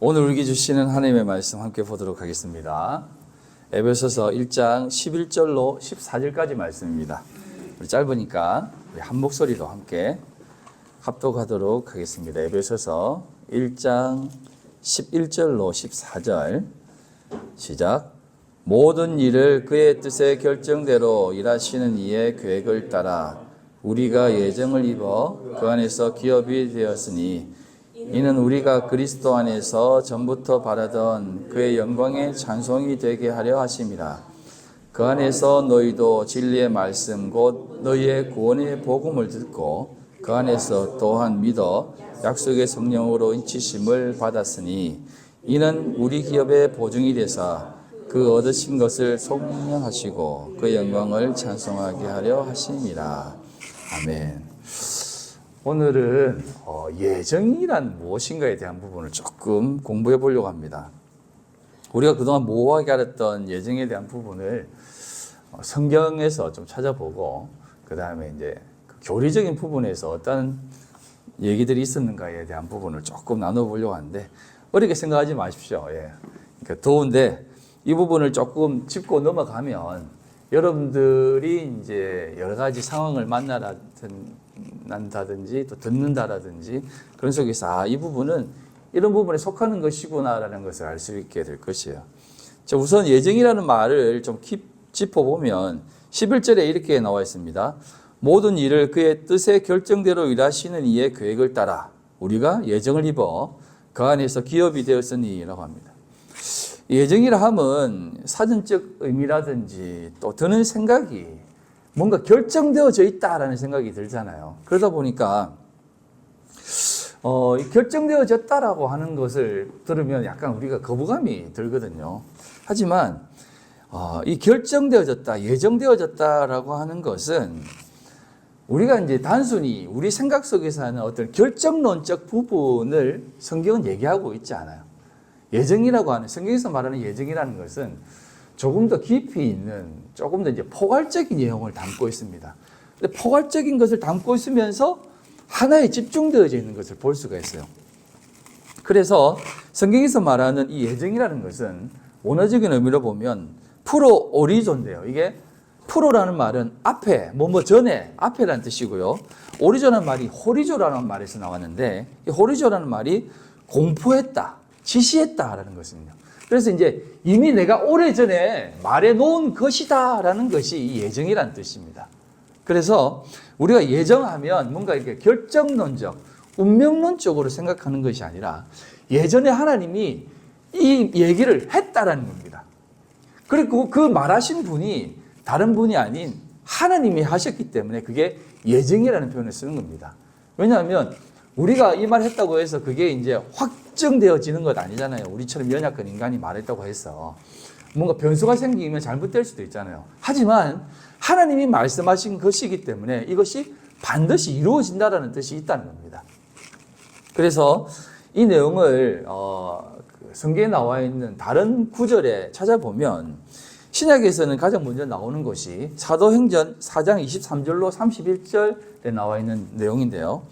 오늘 우리에게 주시는 하나님의 말씀 함께 보도록 하겠습니다. 에베소서 1장 11절로 14절까지 말씀입니다. 우리 짧으니까 우리 한 목소리로 함께 합독하도록 하겠습니다. 에베소서 1장 11절로 14절 시작. 모든 일을 그의 뜻의 결정대로 일하시는 이의 계획을 따라 우리가 예정을 입어 그 안에서 기업이 되었으니 이는 우리가 그리스도 안에서 전부터 바라던 그의 영광의 찬송이 되게 하려 하심이라. 그 안에서 너희도 진리의 말씀 곧 너희의 구원의 복음을 듣고 그 안에서 또한 믿어 약속의 성령으로 인치심을 받았으니 이는 우리 기업의 보증이 되사 그 얻으신 것을 속량하시고 그 영광을 찬송하게 하려 하심이라. 아멘. 오늘은 예정이란 무엇인가에 대한 부분을 조금 공부해 보려고 합니다. 우리가 그동안 모호하게 알았던 예정에 대한 부분을 성경에서 좀 찾아보고 그 다음에 이제 교리적인 부분에서 어떤 얘기들이 있었는가에 대한 부분을 조금 나눠보려고 하는데 어렵게 생각하지 마십시오. 그러니까 더운데 이 부분을 조금 짚고 넘어가면 여러분들이 이제 여러 가지 상황을 만난다든지 또 듣는다라든지 그런 속에서 이 부분은 이런 부분에 속하는 것이구나라는 것을 알 수 있게 될 것이에요. 자, 우선 예정이라는 말을 좀 짚어보면 11절에 이렇게 나와 있습니다. 모든 일을 그의 뜻의 결정대로 일하시는 이의 계획을 따라 우리가 예정을 입어 그 안에서 기업이 되었으니 라고 합니다. 예정이라 하면 사전적 의미라든지 또 드는 생각이 뭔가 결정되어져 있다라는 생각이 들잖아요. 그러다 보니까 결정되어졌다라고 하는 것을 들으면 약간 우리가 거부감이 들거든요. 하지만 이 결정되어졌다, 예정되어졌다라고 하는 것은 우리가 이제 단순히 우리 생각 속에서 하는 어떤 결정론적 부분을 성경은 얘기하고 있지 않아요. 예정이라고 하는, 성경에서 말하는 예정이라는 것은 조금 더 깊이 있는, 조금 더 이제 포괄적인 내용을 담고 있습니다. 근데 포괄적인 것을 담고 있으면서 하나에 집중되어져 있는 것을 볼 수가 있어요. 그래서 성경에서 말하는 이 예정이라는 것은 원어적인 의미로 보면 프로 오리존인데요. 이게 프로라는 말은 앞에, 전에, 앞에라는 뜻이고요. 오리조라는 말이 호리조라는 말에서 나왔는데 이 호리조라는 말이 공포했다, 지시했다라는 것입니다. 그래서 이제 이미 내가 오래전에 말해놓은 것이다라는 것이 이 예정이라는 뜻입니다. 그래서 우리가 예정하면 뭔가 이렇게 결정론적, 운명론적으로 생각하는 것이 아니라 예전에 하나님이 이 얘기를 했다라는 겁니다. 그리고 그 말하신 분이 다른 분이 아닌 하나님이 하셨기 때문에 그게 예정이라는 표현을 쓰는 겁니다. 왜냐하면 우리가 이 말 했다고 해서 그게 이제 확정되어지는 것 아니잖아요. 우리처럼 연약한 인간이 말했다고 해서 뭔가 변수가 생기면 잘못될 수도 있잖아요. 하지만 하나님이 말씀하신 것이기 때문에 이것이 반드시 이루어진다는 뜻이 있다는 겁니다. 그래서 이 내용을 성경에 나와 있는 다른 구절에 찾아보면 신약에서는 가장 먼저 나오는 것이 사도행전 4장 23절로 31절에 나와 있는 내용인데요.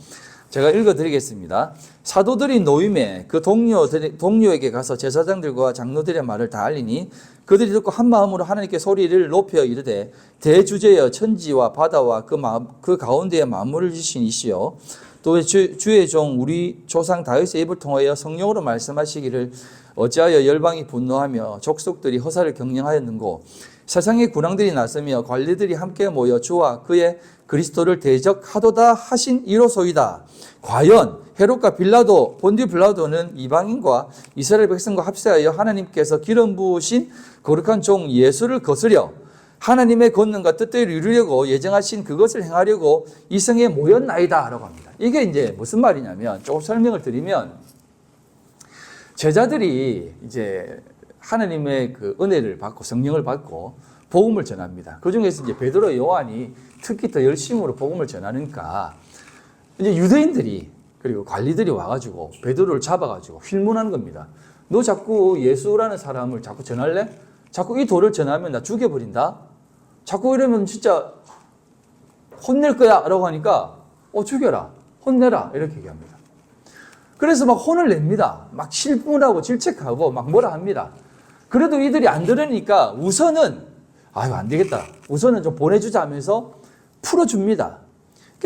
제가 읽어드리겠습니다. 사도들이 노임에 그 동료에게 가서 제사장들과 장로들의 말을 다 알리니 그들이 듣고 한 마음으로 하나님께 소리를 높여 이르되 대주제여 천지와 바다와 그 가운데에 만물을 지신 이시여 또 주의 종 우리 조상 다윗의 입을 통하여 성령으로 말씀하시기를 어찌하여 열방이 분노하며 족속들이 허사를 경영하였는고 세상의 군왕들이 나서며 관리들이 함께 모여 주와 그의 그리스도를 대적하도다 하신 이로소이다. 과연 헤롯과 빌라도 본디 빌라도는 이방인과 이스라엘 백성과 합세하여 하나님께서 기름 부으신 거룩한 종 예수를 거스려 하나님의 권능과 뜻대로 이루려고 예정하신 그것을 행하려고 이 성에 모였나이다 라고 합니다. 이게 이제 무슨 말이냐면 조금 설명을 드리면 제자들이 이제 하나님의 그 은혜를 받고 성령을 받고 복음을 전합니다. 그 중에서 이제 베드로, 요한이 특히 더 열심으로 복음을 전하니까 이제 유대인들이 그리고 관리들이 와가지고 베드로를 잡아가지고 휠문하는 겁니다. 너 자꾸 예수라는 사람을 자꾸 전할래? 자꾸 이 도를 전하면 나 죽여버린다? 자꾸 이러면 진짜 혼낼 거야 라고 하니까 죽여라, 혼내라 이렇게 얘기합니다. 그래서 막 혼을 냅니다. 막 실분하고 질책하고 막 뭐라 합니다. 그래도 이들이 안 들으니까 우선은 아유 안 되겠다. 우선은 좀 보내주자 하면서 풀어줍니다.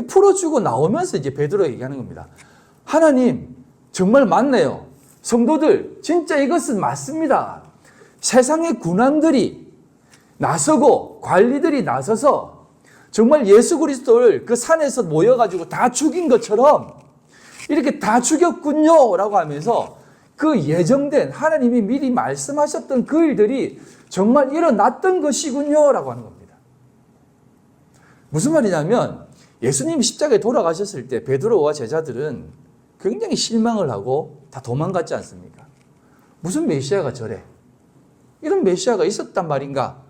풀어주고 나오면서 이제 베드로가 얘기하는 겁니다. 하나님 정말 맞네요. 성도들 진짜 이것은 맞습니다. 세상의 군왕들이 나서고 관리들이 나서서 정말 예수 그리스도를 그 산에서 모여가지고 다 죽인 것처럼 이렇게 다 죽였군요 라고 하면서 그 예정된 하나님이 미리 말씀하셨던 그 일들이 정말 일어났던 것이군요 라고 하는 겁니다. 무슨 말이냐면 예수님이 십자가에 돌아가셨을 때 베드로와 제자들은 굉장히 실망을 하고 다 도망갔지 않습니까? 무슨 메시아가 저래? 이런 메시아가 있었단 말인가?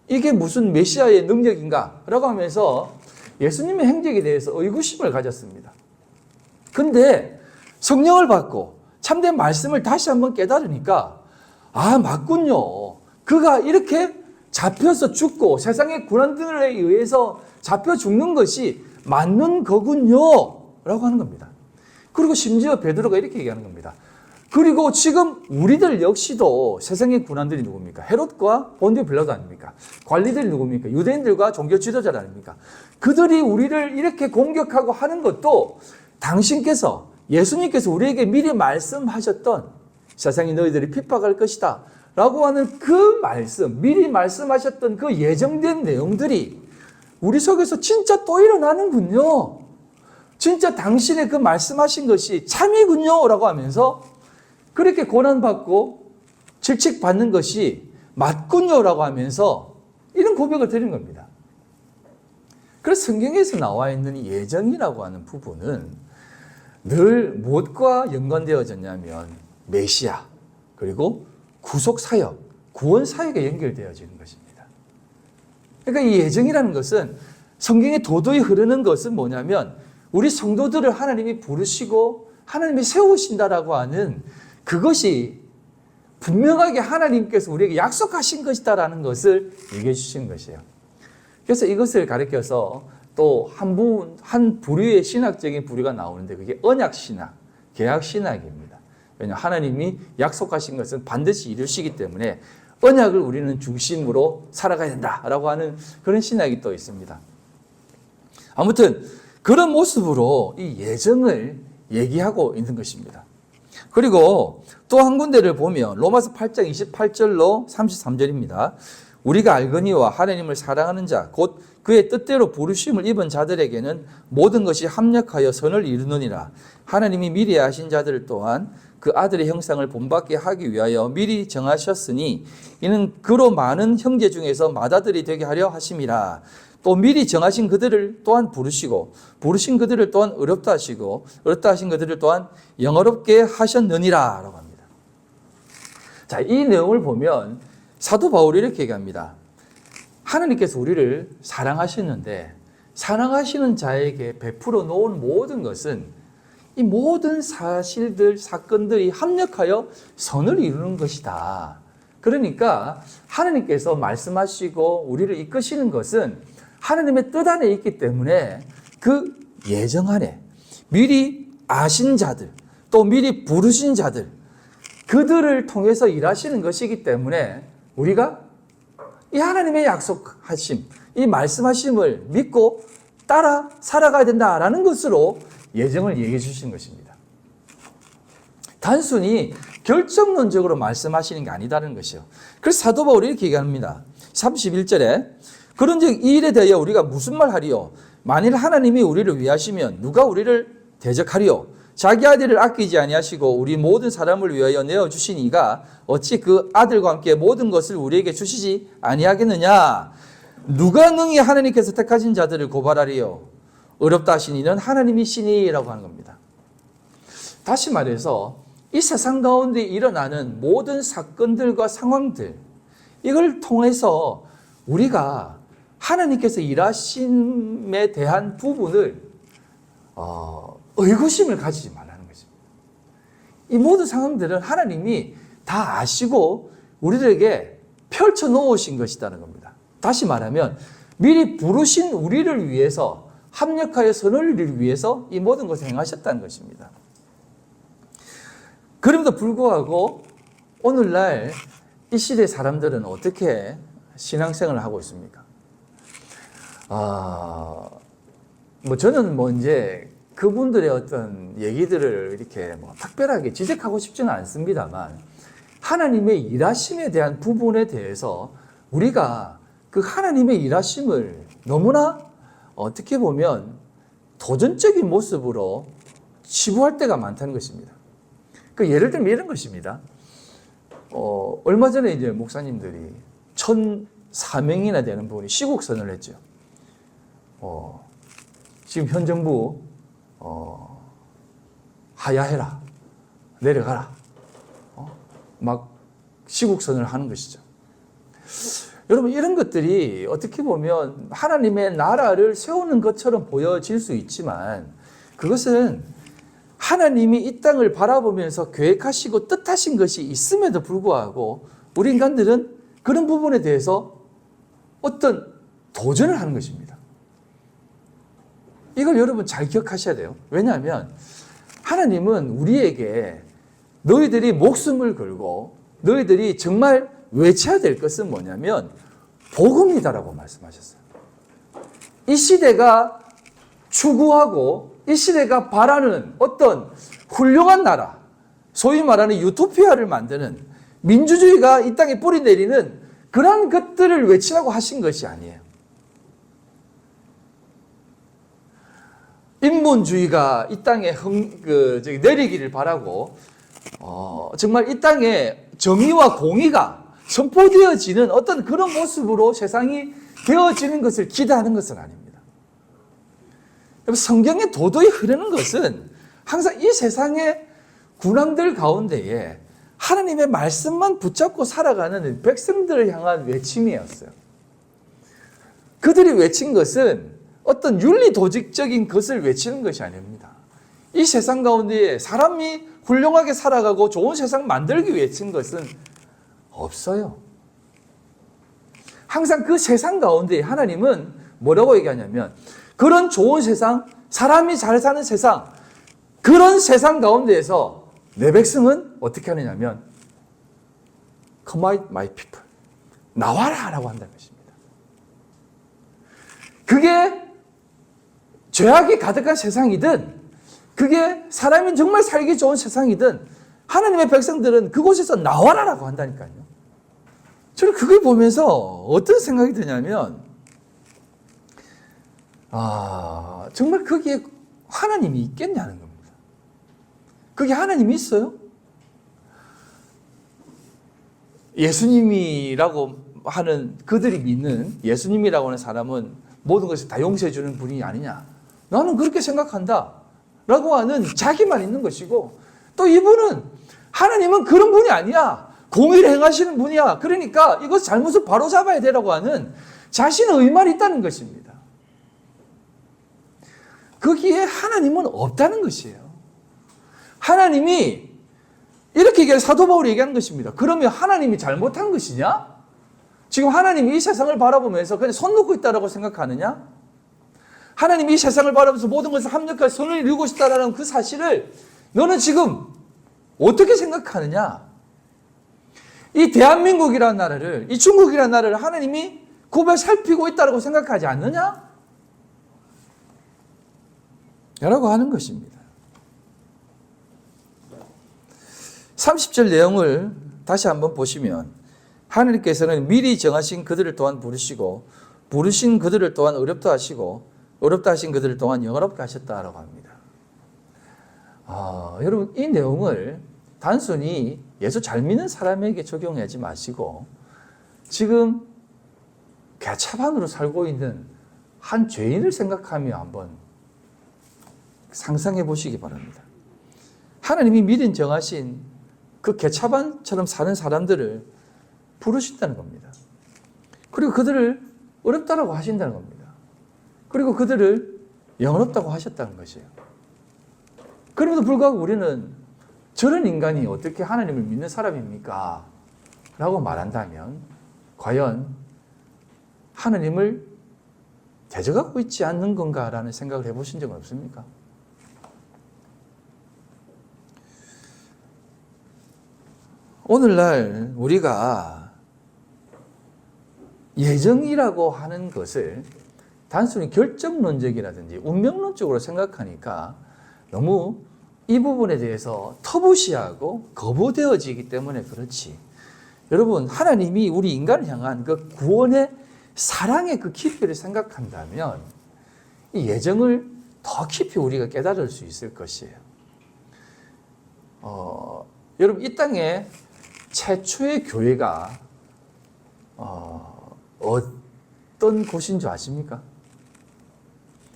이게 무슨 메시아의 능력인가? 라고 하면서 예수님의 행적에 대해서 의구심을 가졌습니다. 근데 성령을 받고 참된 말씀을 다시 한번 깨달으니까 아 맞군요. 그가 이렇게 잡혀서 죽고 세상의 군왕들에 의해서 잡혀 죽는 것이 맞는 거군요 라고 하는 겁니다. 그리고 심지어 베드로가 이렇게 얘기하는 겁니다. 그리고 지금 우리들 역시도 세상의 군왕들이 누굽니까? 헤롯과 본디오 빌라도 아닙니까? 관리들이 누굽니까? 유대인들과 종교 지도자 아닙니까? 그들이 우리를 이렇게 공격하고 하는 것도 당신께서 예수님께서 우리에게 미리 말씀하셨던 세상이 너희들이 핍박할 것이다 라고 하는 그 말씀, 미리 말씀하셨던 그 예정된 내용들이 우리 속에서 진짜 또 일어나는군요. 진짜 당신의 그 말씀하신 것이 참이군요 라고 하면서 그렇게 고난받고 질책받는 것이 맞군요 라고 하면서 이런 고백을 드린 겁니다. 그래서 성경에서 나와 있는 이 예정이라고 하는 부분은 늘 무엇과 연관되어졌냐면 메시아 그리고 구속사역, 구원사역에 연결되어지는 것입니다. 그러니까 이 예정이라는 것은 성경에 도도히 흐르는 것은 뭐냐면 우리 성도들을 하나님이 부르시고 하나님이 세우신다라고 하는 그것이 분명하게 하나님께서 우리에게 약속하신 것이다라는 것을 얘기해 주시는 것이에요. 그래서 이것을 가리켜서 또 한 부류의 신학적인 부류가 나오는데 그게 언약신학, 계약신학입니다. 왜냐하면 하나님이 약속하신 것은 반드시 이루시기 때문에 언약을 우리는 중심으로 살아가야 된다라고 하는 그런 신학이 또 있습니다. 아무튼 그런 모습으로 이 예정을 얘기하고 있는 것입니다. 그리고 또 한 군데를 보면 로마서 8장 28절로 33절입니다. 우리가 알거니와 하나님을 사랑하는 자 곧 그의 뜻대로 부르심을 입은 자들에게는 모든 것이 합력하여 선을 이루느니라. 하나님이 미리 하신 자들 또한 그 아들의 형상을 본받게 하기 위하여 미리 정하셨으니 이는 그로 많은 형제 중에서 맏아들이 되게 하려 하심이라. 또 미리 정하신 그들을 또한 부르시고 부르신 그들을 또한 어렵다 하시고 어렵다 하신 그들을 또한 영어롭게 하셨느니라 라고 합니다. 자, 이 내용을 보면 사도 바울이 이렇게 얘기합니다. 하나님께서 우리를 사랑하시는데 사랑하시는 자에게 베풀어 놓은 모든 것은 이 모든 사실들, 사건들이 합력하여 선을 이루는 것이다. 그러니까 하나님께서 말씀하시고 우리를 이끄시는 것은 하나님의 뜻 안에 있기 때문에 그 예정 안에 미리 아신 자들, 또 미리 부르신 자들, 그들을 통해서 일하시는 것이기 때문에 우리가 이 하나님의 약속하심, 이 말씀하심을 믿고 따라 살아가야 된다라는 것으로 예정을 얘기해 주신 것입니다. 단순히 결정론적으로 말씀하시는 게 아니다는 것이요. 그래서 사도 바울이 이렇게 얘기합니다. 31절에 그런즉 이 일에 대하여 우리가 무슨 말 하리요? 만일 하나님이 우리를 위하시면 누가 우리를 대적하리요? 자기 아들을 아끼지 아니하시고 우리 모든 사람을 위하여 내어주시니가 어찌 그 아들과 함께 모든 것을 우리에게 주시지 아니하겠느냐? 누가 능히 하나님께서 택하신 자들을 고발하리요? 어렵다 하신 이는 하나님이시니라고 하는 겁니다. 다시 말해서 이 세상 가운데 일어나는 모든 사건들과 상황들, 이걸 통해서 우리가 하나님께서 일하심에 대한 부분을 의구심을 가지지 말라는 것입니다. 이 모든 상황들은 하나님이 다 아시고 우리들에게 펼쳐 놓으신 것이라는 겁니다. 다시 말하면 미리 부르신 우리를 위해서 합력하여 선을 이루기 위해서 이 모든 것을 행하셨다는 것입니다. 그럼에도 불구하고 오늘날 이 시대 사람들은 어떻게 신앙생활을 하고 있습니까? 저는 이제 그분들의 어떤 얘기들을 이렇게 특별하게 지적하고 싶지는 않습니다만, 하나님의 일하심에 대한 부분에 대해서 우리가 그 하나님의 일하심을 너무나 어떻게 보면 도전적인 모습으로 치부할 때가 많다는 것입니다. 그 예를 들면 이런 것입니다. 얼마 전에 이제 목사님들이 1,004명이나 되는 분이 시국선언을 했죠. 지금 현 정부 하야해라, 내려가라, 막 시국선언을 하는 것이죠. 여러분, 이런 것들이 어떻게 보면 하나님의 나라를 세우는 것처럼 보여질 수 있지만, 그것은 하나님이 이 땅을 바라보면서 계획하시고 뜻하신 것이 있음에도 불구하고 우리 인간들은 그런 부분에 대해서 어떤 도전을 하는 것입니다. 이걸 여러분 잘 기억하셔야 돼요. 왜냐하면 하나님은 우리에게 너희들이 목숨을 걸고 너희들이 정말 외쳐야 될 것은 뭐냐면 복음이다라고 말씀하셨어요. 이 시대가 추구하고 이 시대가 바라는 어떤 훌륭한 나라, 소위 말하는 유토피아를 만드는, 민주주의가 이 땅에 뿌리 내리는 그런 것들을 외치라고 하신 것이 아니에요. 인본주의가 이 땅에 내리기를 바라고 정말 이 땅에 정의와 공의가 선포되어지는 어떤 그런 모습으로 세상이 되어지는 것을 기대하는 것은 아닙니다. 성경의 도도히 흐르는 것은 항상 이 세상의 군왕들 가운데에 하나님의 말씀만 붙잡고 살아가는 백성들을 향한 외침이었어요. 그들이 외친 것은 어떤 윤리도직적인 것을 외치는 것이 아닙니다. 이 세상 가운데에 사람이 훌륭하게 살아가고 좋은 세상 만들기 위해 외친 것은 없어요. 항상 그 세상 가운데 하나님은 뭐라고 얘기하냐면, 그런 좋은 세상, 사람이 잘 사는 세상, 그런 세상 가운데에서 내 백성은 어떻게 하느냐면 Come out my people, 나와라 라고 한다는 것입니다. 그게 죄악이 가득한 세상이든 그게 사람이 정말 살기 좋은 세상이든 하나님의 백성들은 그곳에서 나와라 라고 한다니까요. 저는 그걸 보면서 어떤 생각이 드냐면, 정말 거기에 하나님이 있겠냐는 겁니다. 거기에 하나님이 있어요? 예수님이라고 하는, 그들이 믿는 예수님이라고 하는 사람은 모든 것을 다 용서해 주는 분이 아니냐, 나는 그렇게 생각한다 라고 하는 자기만 있는 것이고, 또 이분은 하나님은 그런 분이 아니야, 공의를 행하시는 분이야, 그러니까 이것 잘못을 바로잡아야 되라고 하는 자신의 의만이 있다는 것입니다. 거기에 하나님은 없다는 것이에요. 하나님이 이렇게 얘기해, 사도 바울이 얘기하는 것입니다. 그러면 하나님이 잘못한 것이냐? 지금 하나님이 이 세상을 바라보면서 그냥 손 놓고 있다라고 생각하느냐? 하나님이 이 세상을 바라보면서 모든 것을 합력할 손을 이루고 있다라는 그 사실을 너는 지금 어떻게 생각하느냐? 이 대한민국이라는 나라를, 이 중국이라는 나라를 하나님이 굽어 살피고 있다라고 생각하지 않느냐? 라고 하는 것입니다. 30절 내용을 다시 한번 보시면, 하나님께서는 미리 정하신 그들을 또한 부르시고 부르신 그들을 또한 어렵다 하시고 어렵다 하신 그들을 또한 영어롭게 하셨다라고 합니다. 여러분, 이 내용을 단순히 예수 잘 믿는 사람에게 적용하지 마시고 지금 개차반으로 살고 있는 한 죄인을 생각하며 한번 상상해 보시기 바랍니다. 하나님이 미리 정하신 그 개차반처럼 사는 사람들을 부르신다는 겁니다. 그리고 그들을 어렵다라고 하신다는 겁니다. 그리고 그들을 영원없다고 하셨다는 것이에요. 그럼에도 불구하고 우리는 저런 인간이 어떻게 하나님을 믿는 사람입니까? 라고 말한다면 과연 하나님을 대적하고 있지 않는 건가라는 생각을 해보신 적은 없습니까? 오늘날 우리가 예정이라고 하는 것을 단순히 결정론적이라든지 운명론적으로 생각하니까 너무 이 부분에 대해서 터부시하고 거부되어지기 때문에 그렇지. 여러분, 하나님이 우리 인간을 향한 그 구원의 사랑의 그 깊이를 생각한다면 이 예정을 더 깊이 우리가 깨달을 수 있을 것이에요. 여러분, 이 땅에 최초의 교회가 어떤 곳인 줄 아십니까?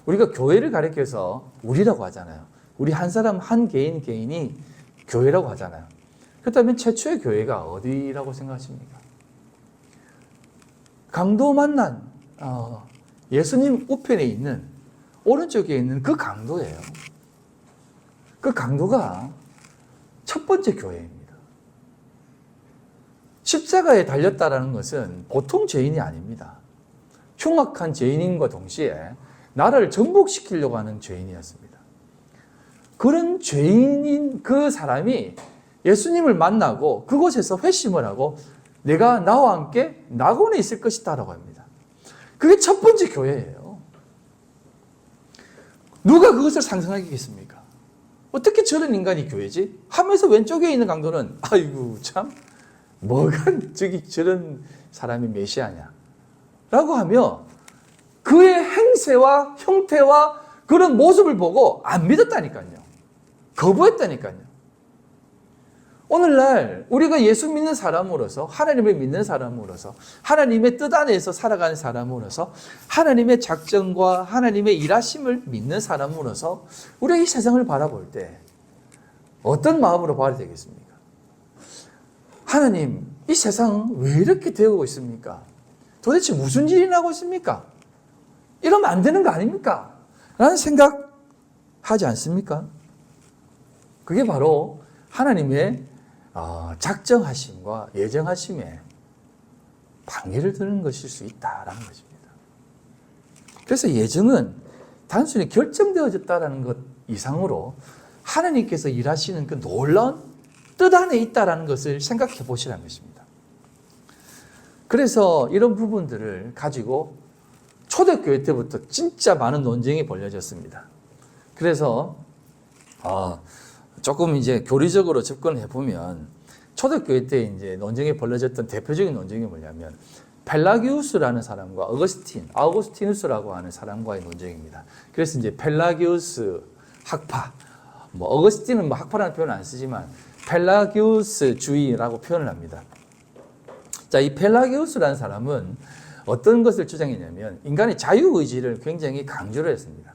우리가 교회를 가리켜서 우리라고 하잖아요. 우리 한 사람 한 개인이 교회라고 하잖아요. 그렇다면 최초의 교회가 어디라고 생각하십니까? 강도 만난 예수님 우편에 있는 오른쪽에 있는 그 강도예요. 그 강도가 첫 번째 교회입니다. 십자가에 달렸다라는 것은 보통 죄인이 아닙니다. 흉악한 죄인임과 동시에 나라를 정복시키려고 하는 죄인이었습니다. 그런 죄인인 그 사람이 예수님을 만나고 그곳에서 회심을 하고 내가 나와 함께 낙원에 있을 것이다 라고 합니다. 그게 첫 번째 교회예요. 누가 그것을 상상하겠습니까? 어떻게 저런 인간이 교회지? 하면서 왼쪽에 있는 강도는 아이고 참 뭐가 저런 사람이 메시아냐 라고 하며 그의 행세와 형태와 그런 모습을 보고 안 믿었다니까요. 거부했다니까요. 오늘날 우리가 예수 믿는 사람으로서 하나님을 믿는 사람으로서 하나님의 뜻 안에서 살아가는 사람으로서 하나님의 작정과 하나님의 일하심을 믿는 사람으로서 우리가 이 세상을 바라볼 때 어떤 마음으로 봐야 되겠습니까? 하나님, 이 세상 왜 이렇게 되고 있습니까? 도대체 무슨 일이 나고 있습니까? 이러면 안 되는 거 아닙니까? 라는 생각 하지 않습니까? 그게 바로 하나님의 작정하심과 예정하심에 방해를 드는 것일 수 있다라는 것입니다. 그래서 예정은 단순히 결정되어졌다라는 것 이상으로 하나님께서 일하시는 그 놀라운 뜻 안에 있다라는 것을 생각해 보시라는 것입니다. 그래서 이런 부분들을 가지고 초대교회 때부터 진짜 많은 논쟁이 벌어졌습니다. 그래서 조금 이제 교리적으로 접근해 보면 초대교회 때 이제 논쟁이 벌어졌던 대표적인 논쟁이 뭐냐면 펠라기우스라는 사람과 아우구스티누스라고 하는 사람과의 논쟁입니다. 그래서 이제 펠라기우스 학파, 어거스틴은 학파라는 표현을 안 쓰지만 펠라기우스주의라고 표현을 합니다. 자, 이 펠라기우스라는 사람은 어떤 것을 주장했냐면 인간의 자유의지를 굉장히 강조를 했습니다.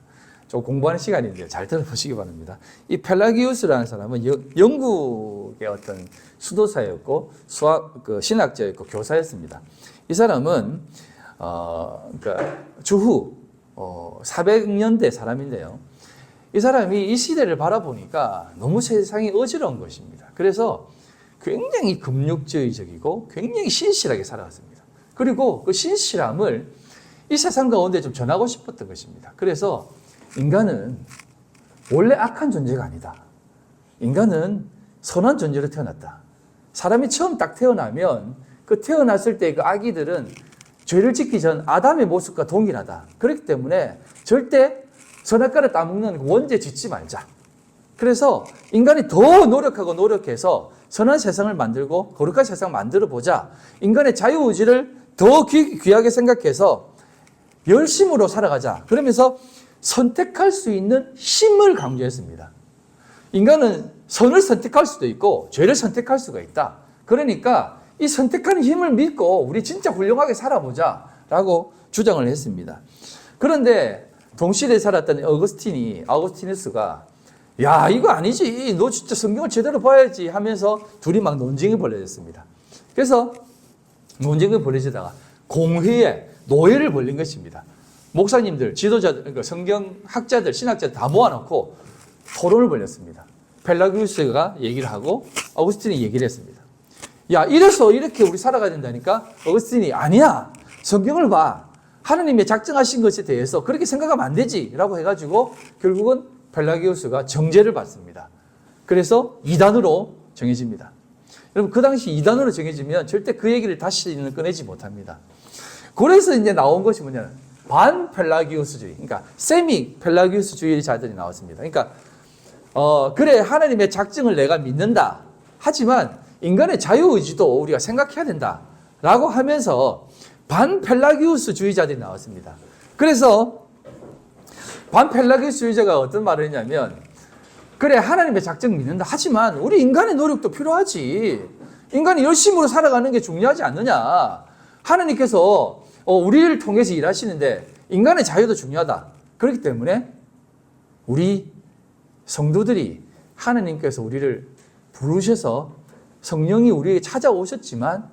좀 공부하는 시간인데요. 잘 들어보시기 바랍니다. 이 펠라기우스라는 사람은 영국의 어떤 수도사였고 신학자였고 교사였습니다. 이 사람은 그러니까 주후 400년대 사람인데요. 이 사람이 이 시대를 바라보니까 너무 세상이 어지러운 것입니다. 그래서 굉장히 금욕주의적이고 굉장히 신실하게 살아왔습니다. 그리고 그 신실함을 이 세상 가운데 좀 전하고 싶었던 것입니다. 그래서 인간은 원래 악한 존재가 아니다. 인간은 선한 존재로 태어났다. 사람이 처음 딱 태어나면 그 태어났을 때 그 아기들은 죄를 짓기 전 아담의 모습과 동일하다. 그렇기 때문에 절대 선악과를 따먹는 원죄 짓지 말자. 그래서 인간이 더 노력해서 선한 세상을 만들고 거룩한 세상을 만들어 보자. 인간의 자유의지를 더 귀하게 생각해서 열심으로 살아가자. 그러면서 선택할 수 있는 힘을 강조했습니다. 인간은 선을 선택할 수도 있고 죄를 선택할 수가 있다. 그러니까 이 선택하는 힘을 믿고 우리 진짜 훌륭하게 살아보자 라고 주장을 했습니다. 그런데 동시대에 살았던 아우구스티누스가 야 이거 아니지, 너 진짜 성경을 제대로 봐야지 하면서 둘이 막 논쟁이 벌어졌습니다. 그래서 논쟁이 벌어지다가 공회에 노예를 벌린 것입니다. 목사님들, 지도자들, 그러니까 성경학자들, 신학자들 다 모아놓고 토론을 벌였습니다. 펠라기우스가 얘기를 하고 아우구스틴이 얘기를 했습니다. 야, 이래서 이렇게 우리 살아가야 된다니까? 아우구스틴이 아니야. 성경을 봐. 하나님의 작정하신 것에 대해서 그렇게 생각하면 안 되지. 라고 해가지고 결국은 펠라기우스가 정죄를 받습니다. 그래서 이단으로 정해집니다. 여러분 그 당시 이단으로 정해지면 절대 그 얘기를 다시는 꺼내지 못합니다. 그래서 이제 나온 것이 뭐냐면 반펠라기우스주의, 그러니까 세미 펠라기우스주의자들이 나왔습니다. 그러니까 그래 하나님의 작정을 내가 믿는다. 하지만 인간의 자유의지도 우리가 생각해야 된다라고 하면서 반펠라기우스주의자들이 나왔습니다. 그래서 반펠라기우스주의자가 어떤 말을 했냐면 그래 하나님의 작정 믿는다. 하지만 우리 인간의 노력도 필요하지. 인간이 열심으로 살아가는 게 중요하지 않느냐. 하나님께서 우리를 통해서 일하시는데 인간의 자유도 중요하다. 그렇기 때문에 우리 성도들이 하나님께서 우리를 부르셔서 성령이 우리에게 찾아오셨지만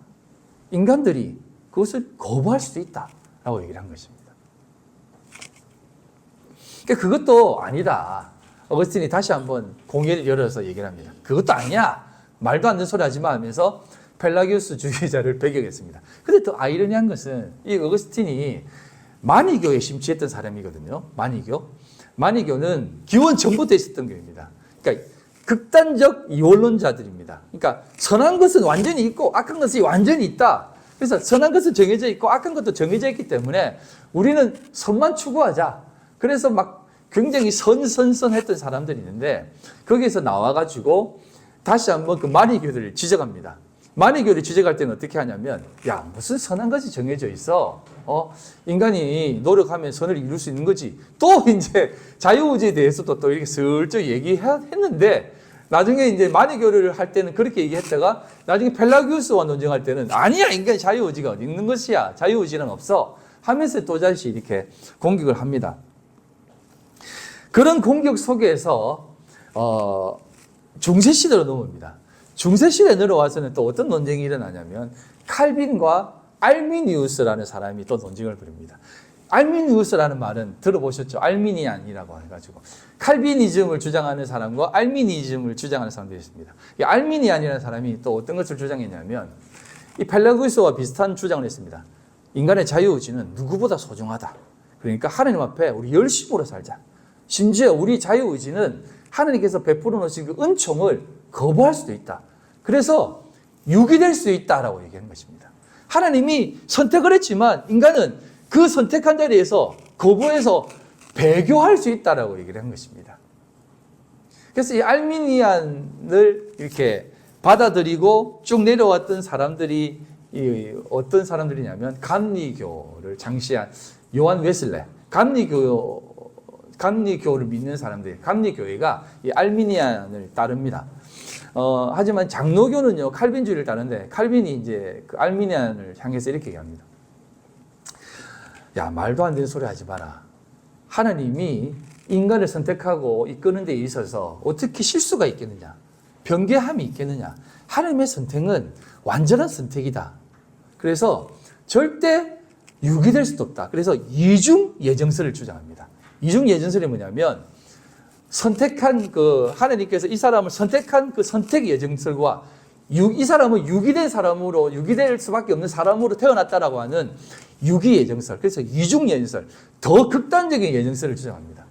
인간들이 그것을 거부할 수도 있다라고 얘기를 한 것입니다. 그러니까 그것도 아니다. 어거스틴이 다시 한번 공예를 열어서 얘기를 합니다. 그것도 아니야. 말도 안 되는 소리 하지 마 하면서 펠라기우스주의자를 배격했습니다. 근데 더 아이러니한 것은 이 어거스틴이 마니교에 심취했던 사람이거든요. 마니교는 기원 전부터 있었던 교회입니다. 그러니까 극단적 이원론자들입니다. 그러니까 선한 것은 완전히 있고 악한 것이 완전히 있다. 그래서 선한 것은 정해져 있고 악한 것도 정해져 있기 때문에 우리는 선만 추구하자. 그래서 막 굉장히 선했던 사람들이 있는데 거기에서 나와가지고 다시 한번 그 마니교를 지적합니다. 마니교를 지적할 때는 어떻게 하냐면 야 무슨 선한 것이 정해져 있어. 인간이 노력하면 선을 이룰 수 있는 거지. 또 이제 자유의지에 대해서도 또 이렇게 슬쩍 얘기했는데 나중에 이제 마니교를 할 때는 그렇게 얘기했다가 나중에 펠라기우스와 논쟁할 때는 아니야 인간의 자유의지가 어디 있는 것이야. 자유의지는 없어. 하면서 또다시 이렇게 공격을 합니다. 그런 공격 속에서 중세시대로 넘어옵니다. 중세시대에 내려와서는 또 어떤 논쟁이 일어나냐면 칼빈과 알미니우스라는 사람이 또 논쟁을 벌입니다. 알미니우스라는 말은 들어보셨죠? 알미니안이라고 해가지고 칼비니즘을 주장하는 사람과 알미니즘을 주장하는 사람들이 있습니다. 이 알미니안이라는 사람이 또 어떤 것을 주장했냐면 이 펠라기우스와 비슷한 주장을 했습니다. 인간의 자유의지는 누구보다 소중하다. 그러니까 하나님 앞에 우리 열심으로 살자. 심지어 우리 자유의지는 하나님께서 베풀어 놓으신 그 은총을 거부할 수도 있다. 그래서 유기될 수 있다라고 얘기하는 것입니다. 하나님이 선택을 했지만 인간은 그 선택한 자리에서 거부해서 배교할 수 있다라고 얘기를 한 것입니다. 그래서 이 알미니안을 이렇게 받아들이고 쭉 내려왔던 사람들이 어떤 사람들이냐면 감리교를 창시한 요한 웨슬레, 감리교를 믿는 사람들, 감리교회가 이 알미니안을 따릅니다. 하지만 장로교는요, 칼빈주의를 따르는데, 칼빈이 이제 그 알미니안을 향해서 이렇게 얘기합니다. 야, 말도 안 되는 소리 하지 마라. 하나님이 인간을 선택하고 이끄는 데 있어서 어떻게 실수가 있겠느냐? 변개함이 있겠느냐? 하나님의 선택은 완전한 선택이다. 그래서 절대 유기될 수도 없다. 그래서 이중 예정설을 주장합니다. 이중 예정설이 뭐냐면 선택한 하나님께서 이 사람을 선택한 그 선택 예정설과 이 사람은 유기된 사람으로 유기될 수밖에 없는 사람으로 태어났다라고 하는 유기 예정설. 그래서 이중 예정설, 더 극단적인 예정설을 주장합니다.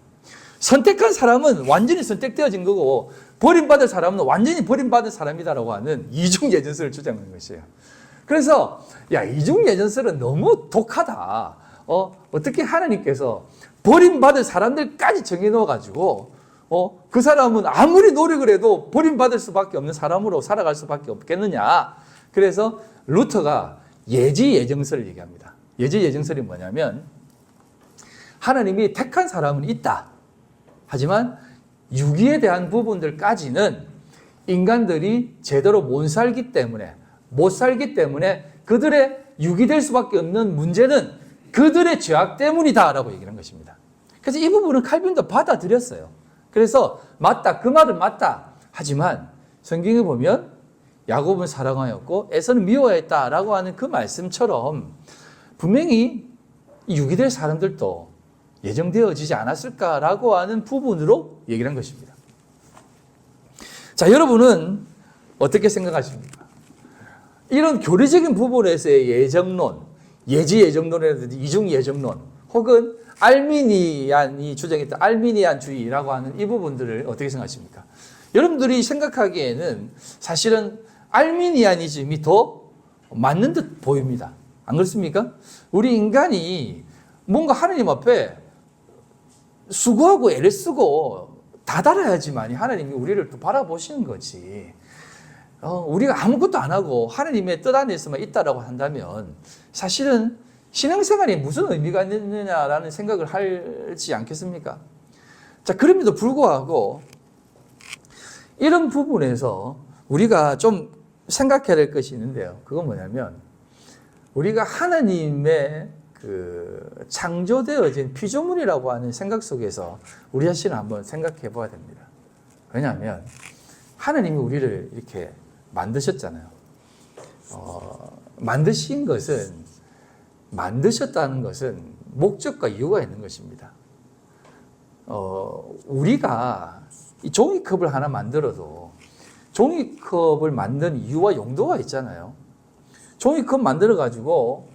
선택한 사람은 완전히 선택되어진 거고 버림받을 사람은 완전히 버림받은 사람이다라고 하는 이중 예정설을 주장하는 것이에요. 그래서 이중 예정설은 너무 독하다. 어떻게 하나님께서 버림받을 사람들까지 정해놓아가지고 그 사람은 아무리 노력을 해도 버림받을 수밖에 없는 사람으로 살아갈 수밖에 없겠느냐. 그래서 루터가 예지 예정설을 얘기합니다. 예지 예정설이 뭐냐면 하나님이 택한 사람은 있다. 하지만 유기에 대한 부분들까지는 인간들이 제대로 못 살기 때문에 그들의 유기될 수밖에 없는 문제는 그들의 죄악 때문이다라고 얘기를 한 것입니다. 그래서 이 부분은 칼빈도 받아들였어요. 그래서 맞다, 그 말은 맞다. 하지만 성경에 보면 야곱은 사랑하였고 에서는 미워했다라고 하는 그 말씀처럼 분명히 유기될 사람들도 예정되어지지 않았을까라고 하는 부분으로 얘기를 한 것입니다. 자, 여러분은 어떻게 생각하십니까? 이런 교리적인 부분에서의 예정론, 예지 예정론이라든지 이중 예정론, 혹은 알미니안이 주장했던 알미니안주의라고 하는 이 부분들을 어떻게 생각하십니까? 여러분들이 생각하기에는 사실은 알미니아니즘이 더 맞는 듯 보입니다. 안 그렇습니까? 우리 인간이 뭔가 하나님 앞에 수고하고 애를 쓰고 다달아야지만 하나님이 우리를 또 바라보시는 거지. 우리가 아무것도 안 하고 하나님의 뜻 안에서만 있다라고 한다면 사실은 신앙생활이 무슨 의미가 있느냐라는 생각을 하지 않겠습니까? 자, 그럼에도 불구하고 이런 부분에서 우리가 좀 생각해야 될 것이 있는데요. 그건 뭐냐면 우리가 하나님의 그 창조되어진 피조물이라고 하는 생각 속에서 우리 자신을 한번 생각해 봐야 됩니다. 왜냐하면 하나님이 우리를 이렇게 만드셨잖아요. 만드셨다는 것은 목적과 이유가 있는 것입니다. 우리가 이 종이컵을 하나 만들어도 종이컵을 만든 이유와 용도가 있잖아요. 종이컵 만들어가지고,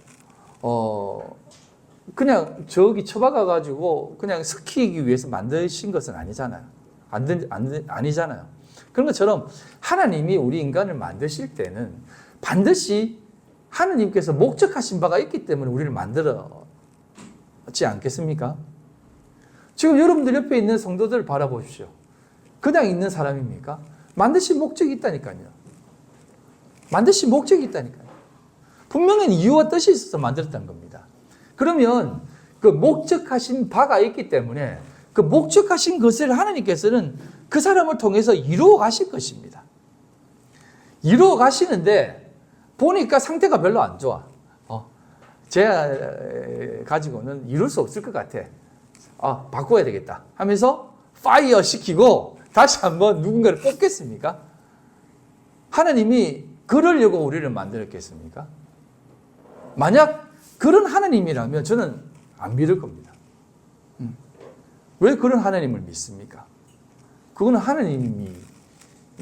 그냥 저기 처박아가지고 그냥 섞이기 위해서 만드신 것은 아니잖아요. 아니잖아요. 그런 것처럼 하나님이 우리 인간을 만드실 때는 반드시 하나님께서 목적하신 바가 있기 때문에 우리를 만들었지 않겠습니까? 지금 여러분들 옆에 있는 성도들을 바라보십시오. 그냥 있는 사람입니까? 만드신 목적이 있다니까요. 만드신 목적이 있다니까요. 분명히 이유와 뜻이 있어서 만들었다는 겁니다. 그러면 그 목적하신 바가 있기 때문에 그 목적하신 것을 하나님께서는 그 사람을 통해서 이루어 가실 것입니다. 이루어 가시는데 보니까 상태가 별로 안 좋아. 쟤 가지고는 이룰 수 없을 것 같아. 바꿔야 되겠다 하면서 파이어 시키고 다시 한번 누군가를 뽑겠습니까? 하나님이 그러려고 우리를 만들었겠습니까? 만약 그런 하나님이라면 저는 안 믿을 겁니다. 왜 그런 하나님을 믿습니까? 그건 하나님이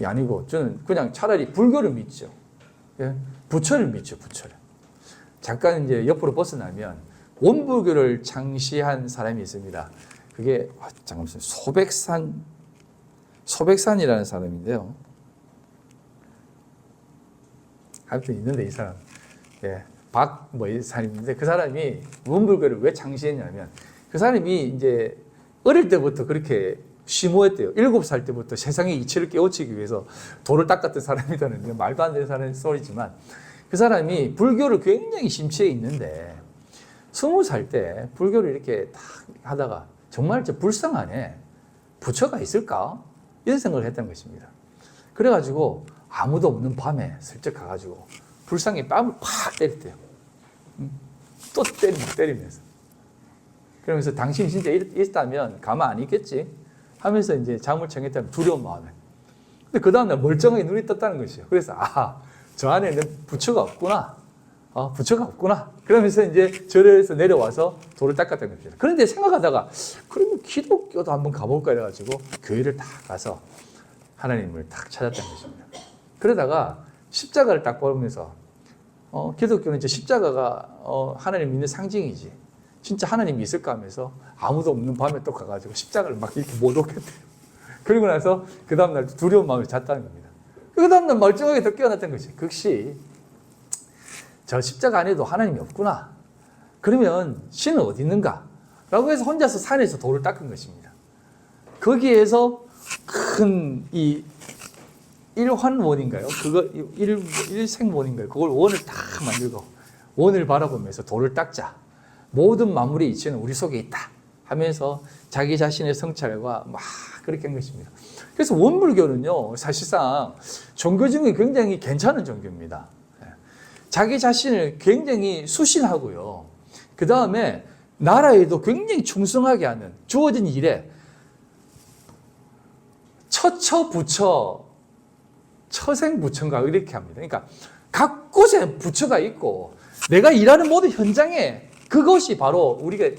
아니고 저는 그냥 차라리 불교를 믿죠. 예? 부처를 믿죠, 부처를. 잠깐 이제 옆으로 벗어나면 원불교를 창시한 사람이 있습니다. 그게 잠깐만요. 소백산이라는 사람인데요. 하여튼 있는데 이 사람, 예, 이 사람인데 그 사람이 원불교를 왜 창시했냐면 그 사람이 이제 어릴 때부터 그렇게 심오했대요. 7살 때부터 세상의 이치를 깨우치기 위해서 돌을 닦았던 사람이라는 말도 안 되는 소리지만 그 사람이 불교를 굉장히 심취해 있는데 20살 때 불교를 이렇게 딱 하다가 정말 불쌍하네. 부처가 있을까? 이런 생각을 했던 것입니다. 그래가지고 아무도 없는 밤에 슬쩍 가가지고 불상에 뺨을 팍 때렸대요. 또 때리면서. 그러면서 당신 진짜 있다면 가만 안 있겠지? 하면서 이제 잠을 청했다면 두려운 마음에. 근데 그 다음날 멀쩡하게 눈이 떴다는 것이에요. 그래서 저 안에는 부처가 없구나. 부처가 없구나. 그러면서 이제 절에서 내려와서 돌을 닦았던 겁니다. 그런데 생각하다가 그러면 기독교도 한번 가볼까 해가지고 교회를 딱 가서 하나님을 딱 찾았다는 것입니다. 그러다가 십자가를 딱 보면서 기독교는 이제 십자가가 하나님 믿는 상징이지. 진짜 하나님이 있을까 하면서 아무도 없는 밤에 또 가가지고 십자가를 막 이렇게 못 놓겠대요. 그러고 나서 그 다음날 두려운 마음에 잤다는 겁니다. 그 다음날 멀쩡하게 더 깨어났던 것이 극시 저 십자가 안에도 하나님이 없구나. 그러면 신은 어디 있는가? 라고 해서 혼자서 산에서 돌을 닦은 것입니다. 거기에서 큰 이 일환원인가요? 그거 일생원인가요? 그걸 원을 딱 만들고 원을 바라보면서 돌을 닦자. 모든 만물의 이치는 우리 속에 있다 하면서 자기 자신의 성찰과 막 그렇게 한 것입니다. 그래서 원불교는요, 사실상 종교 중에 굉장히 괜찮은 종교입니다. 자기 자신을 굉장히 수신하고요. 그 다음에 나라에도 굉장히 충성하게 하는 주어진 일에 처처부처, 처생부처인가 이렇게 합니다. 그러니까 각 곳에 부처가 있고 내가 일하는 모든 현장에 그것이 바로 우리가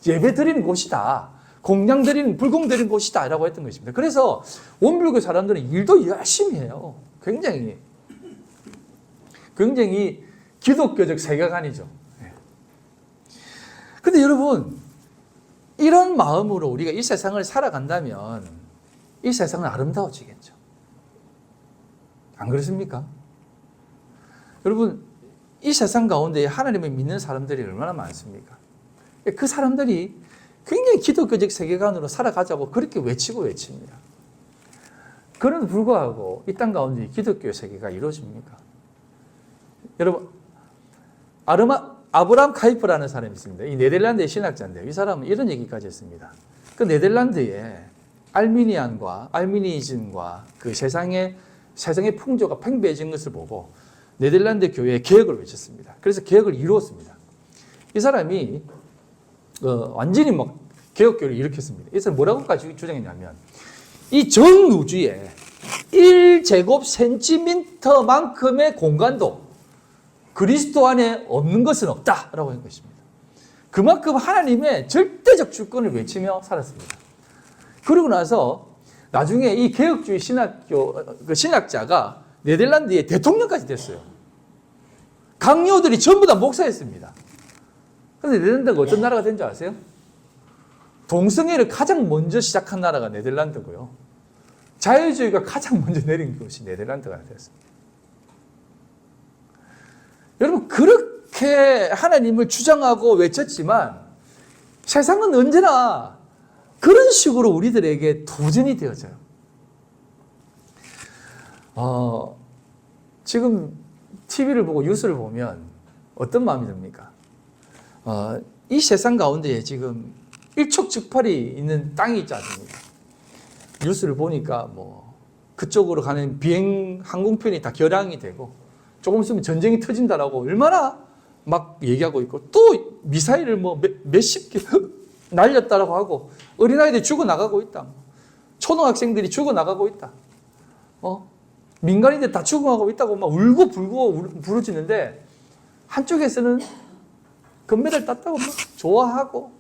예배 드리는 곳이다. 공양 드리는, 불공 드리는 곳이다. 라고 했던 것입니다. 그래서 원불교 사람들은 일도 열심히 해요. 굉장히 기독교적 세계관이죠. 근데 여러분, 이런 마음으로 우리가 이 세상을 살아간다면 이 세상은 아름다워지겠죠. 안 그렇습니까? 여러분, 이 세상 가운데 하나님을 믿는 사람들이 얼마나 많습니까? 그 사람들이 굉장히 기독교적 세계관으로 살아가자고 그렇게 외칩니다. 그런데 불구하고 이 땅 가운데 기독교 세계가 이루어집니까? 여러분, 아브라함 카이프라는 사람이 있습니다. 이 네덜란드의 신학자인데요. 이 사람은 이런 얘기까지 했습니다. 그 네덜란드에 알미니즘과 그 세상의 풍조가 팽배해진 것을 보고 네덜란드 교회에 개혁을 외쳤습니다. 그래서 개혁을 이루었습니다. 이 사람이 완전히 막 개혁교를 일으켰습니다. 이 사람이 뭐라고까지 주장했냐면 이 전 우주에 1제곱센티미터만큼의 공간도 그리스도 안에 없는 것은 없다라고 한 것입니다. 그만큼 하나님의 절대적 주권을 외치며 살았습니다. 그러고 나서 나중에 이 개혁주의 신학자가 네덜란드의 대통령까지 됐어요. 강요들이 전부 다 목사였습니다. 그런데 네덜란드가 어떤 나라가 된 줄 아세요? 동성애를 가장 먼저 시작한 나라가 네덜란드고요. 자유주의가 가장 먼저 내린 곳이 네덜란드가 되었습니다. 여러분, 그렇게 하나님을 주장하고 외쳤지만 세상은 언제나 그런 식으로 우리들에게 도전이 되어져요. 지금 TV를 보고 뉴스를 보면 어떤 마음이 듭니까? 이 세상 가운데에 지금 일촉즉발이 있는 땅이 있지 않습니까? 뉴스를 보니까 그쪽으로 가는 비행 항공편이 다 결항이 되고 조금 있으면 전쟁이 터진다라고 얼마나 막 얘기하고 있고, 또 미사일을 몇십 개 날렸다라고 하고, 어린아이들이 죽어나가고 있다. 초등학생들이 죽어나가고 있다. 민간인들 다 죽어가고 있다고 막 울고 불고 부르짖는데, 한쪽에서는 금메달 땄다고 막 좋아하고,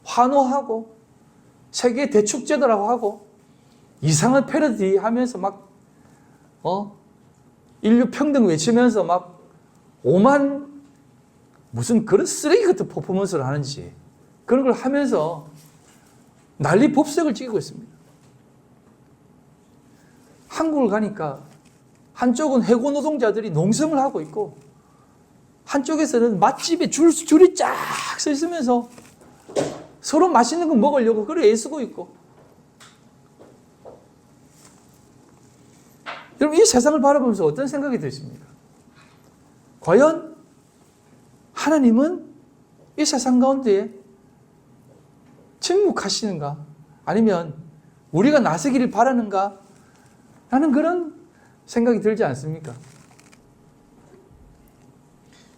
환호하고, 세계 대축제다라고 하고, 이상한 패러디 하면서 막, 인류 평등 외치면서 막, 무슨 그런 쓰레기 같은 퍼포먼스를 하는지, 그런 걸 하면서 난리 법석을 찍고 있습니다. 한국을 가니까 한쪽은 해고 노동자들이 농성을 하고 있고, 한쪽에서는 맛집에 줄이 쫙 서 있으면서 서로 맛있는 거 먹으려고 그래 애쓰고 있고. 여러분, 이 세상을 바라보면서 어떤 생각이 드십니까? 과연 하나님은 이 세상 가운데 침묵하시는가? 아니면 우리가 나서기를 바라는가? 하는 그런 생각이 들지 않습니까?